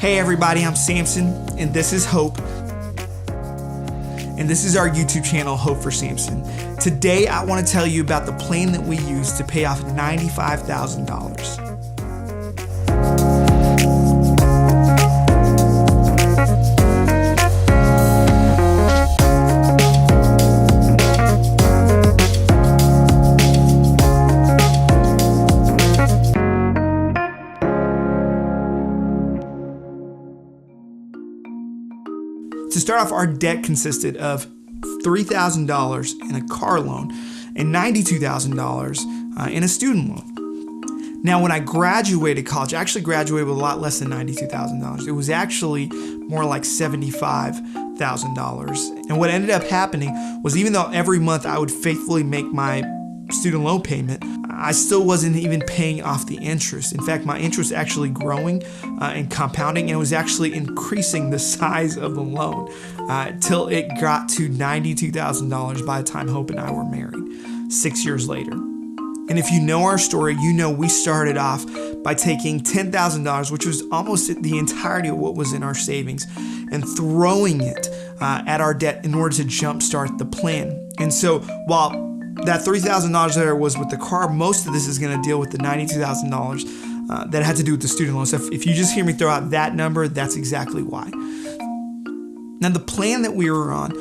Hey everybody, I'm Samson, and this is Hope. And this is our YouTube channel, Hope for Samson. Today, I want to tell you about the plan that we use to pay off $95,000. To start off, our debt consisted of $3,000 in a car loan and $92,000 in a student loan. Now, when I graduated college, I actually graduated with a lot less than $92,000. It was actually more like $75,000. And what ended up happening was, even though every month I would faithfully make my student loan payment, I still wasn't even paying off the interest. In fact, my interest was actually growing and compounding, and it was actually increasing the size of the loan till it got to $92,000 by the time Hope and I were married 6 years later. And if you know our story, you know we started off by taking $10,000, which was almost the entirety of what was in our savings, and throwing it at our debt in order to jumpstart the plan. And so while that $3,000 there was with the car, most of this is going to deal with the $92,000 that had to do with the student loan. So if you just hear me throw out that number, that's exactly why. Now, the plan that we were on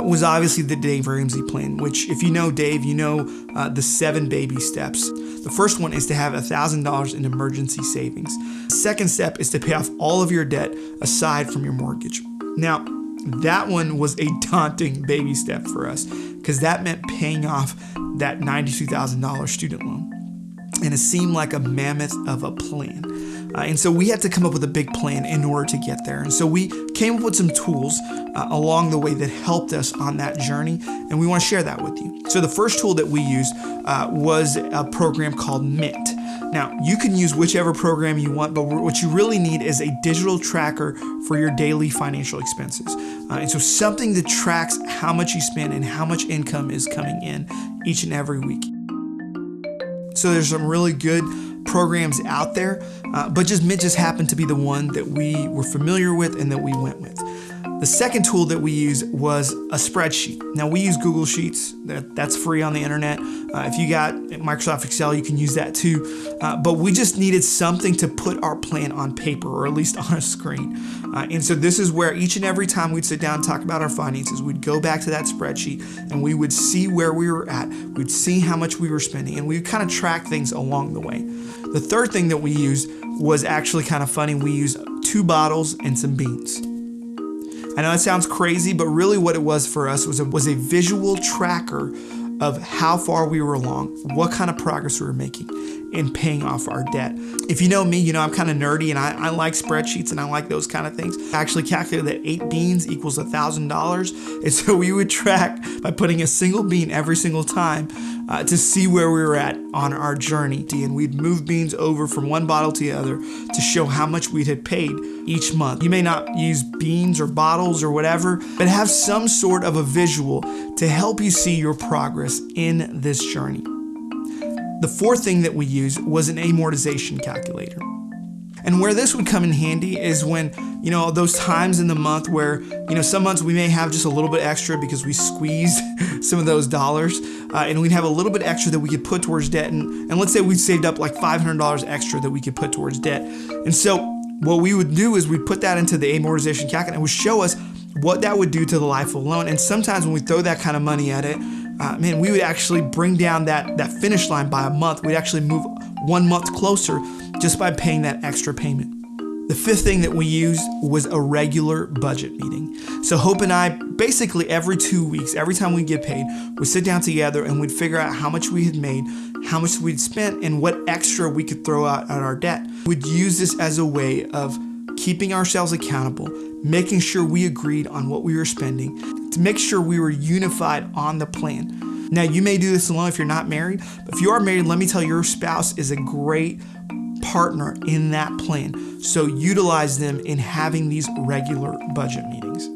was obviously the Dave Ramsey plan, which, if you know Dave, you know the 7 baby steps. The first one is to have $1,000 in emergency savings. The second step is to pay off all of your debt aside from your mortgage. Now, that one was a daunting baby step for us, because that meant paying off that $92,000 student loan. And it seemed like a mammoth of a plan. And so we had to come up with a big plan in order to get there. And so we came up with some tools along the way that helped us on that journey, and we want to share that with you. So the first tool that we used was a program called Mint. Now, you can use whichever program you want, but what you really need is a digital tracker for your daily financial expenses. And so something that tracks how much you spend and how much income is coming in each and every week. So there's some really good programs out there, but Mint just happened to be the one that we were familiar with and that we went with. The second tool that we used was a spreadsheet. Now, we use Google Sheets. That's free on the internet. If you got Microsoft Excel, you can use that too. But we just needed something to put our plan on paper, or at least on a screen. And so this is where each and every time we'd sit down and talk about our finances, we'd go back to that spreadsheet and we would see where we were at. We'd see how much we were spending, and we'd kind of track things along the way. The third thing that we used was actually kind of funny. We used 2 bottles and some beans. I know that sounds crazy, but really what it was for us was a visual tracker of how far we were along, what kind of progress we were making in paying off our debt. If you know me, you know I'm kind of nerdy, and I like spreadsheets and I like those kind of things. I actually calculated that 8 beans equals $1,000. And so we would track by putting a single bean every single time to see where we were at on our journey. And we'd move beans over from one bottle to the other to show how much we had paid each month. You may not use beans or bottles or whatever, but have some sort of a visual to help you see your progress in this journey. The fourth thing that we used was an amortization calculator. And where this would come in handy is when, those times in the month where, some months we may have just a little bit extra because we squeezed some of those dollars, and we'd have a little bit extra that we could put towards debt. And let's say we saved up like $500 extra that we could put towards debt. And so what we would do is we'd put that into the amortization calculator, and it would show us what that would do to the life of a loan. And sometimes when we throw that kind of money at it, we would actually bring down that finish line by a month. We'd actually move 1 month closer just by paying that extra payment. The fifth thing that we used was a regular budget meeting. So Hope and I, basically every 2 weeks, every time we get paid, we'd sit down together and we'd figure out how much we had made, how much we'd spent, and what extra we could throw out at our debt. We'd use this as a way of keeping ourselves accountable, making sure we agreed on what we were spending, to make sure we were unified on the plan. Now, you may do this alone if you're not married, but if you are married, let me tell you, your spouse is a great partner in that plan. So utilize them in having these regular budget meetings.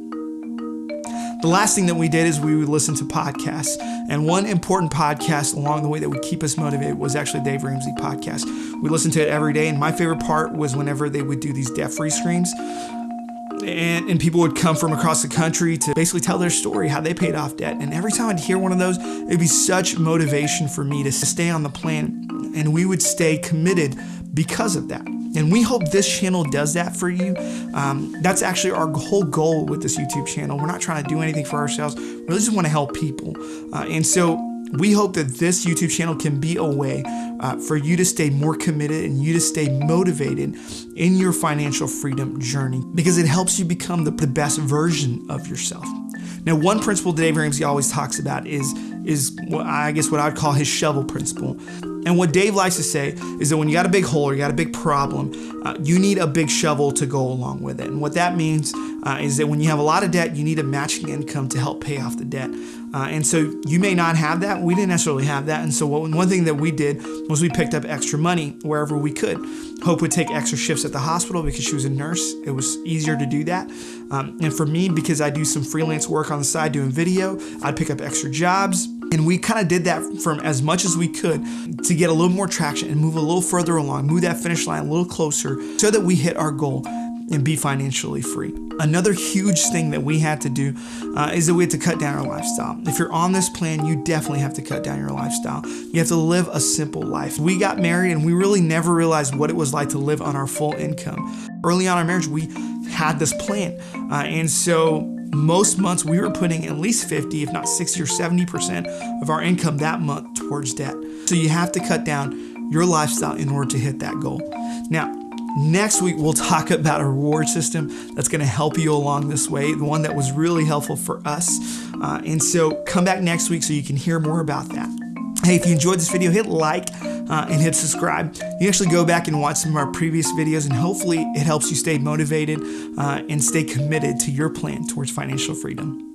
The The last thing that we did is we would listen to podcasts. And one important podcast along the way that would keep us motivated was actually Dave Ramsey podcast. We listened to it every day. And my favorite part was whenever they would do these debt-free screens. And people would come from across the country to basically tell their story, how they paid off debt. And every time I'd hear one of those, it'd be such motivation for me to stay on the plan. And we would stay committed because of that. And we hope this channel does that for you. That's actually our whole goal with this YouTube channel. We're not trying to do anything for ourselves. We really just want to help people. And so we hope that this YouTube channel can be a way for you to stay more committed and you to stay motivated in your financial freedom journey, because it helps you become the best version of yourself. Now, one principle Dave Ramsey always talks about is what I would call his shovel principle. And what Dave likes to say is that when you got a big hole or you got a big problem, you need a big shovel to go along with it. And what that means is that when you have a lot of debt, you need a matching income to help pay off the debt. And so you may not have that. We didn't necessarily have that. And so one thing that we did was we picked up extra money wherever we could. Hope would take extra shifts at the hospital because she was a nurse. It was easier to do that. And for me, because I do some freelance work on the side doing video, I'd pick up extra jobs. And we kind of did that from as much as we could to get a little more traction and move a little further along, move that finish line a little closer so that we hit our goal and be financially free. Another huge thing that we had to do is that we had to cut down our lifestyle. If you're on this plan, you definitely have to cut down your lifestyle. You have to live a simple life. We got married and we really never realized what it was like to live on our full income. Early on in our marriage, we had this plan. And so most months we were putting at least 50, if not 60 or 70% of our income that month towards debt. So you have to cut down your lifestyle in order to hit that goal. Now, next week, we'll talk about a reward system that's going to help you along this way, the one that was really helpful for us. And so come back next week so you can hear more about that. Hey, if you enjoyed this video, hit like and hit subscribe. You can actually go back and watch some of our previous videos, and hopefully it helps you stay motivated and stay committed to your plan towards financial freedom.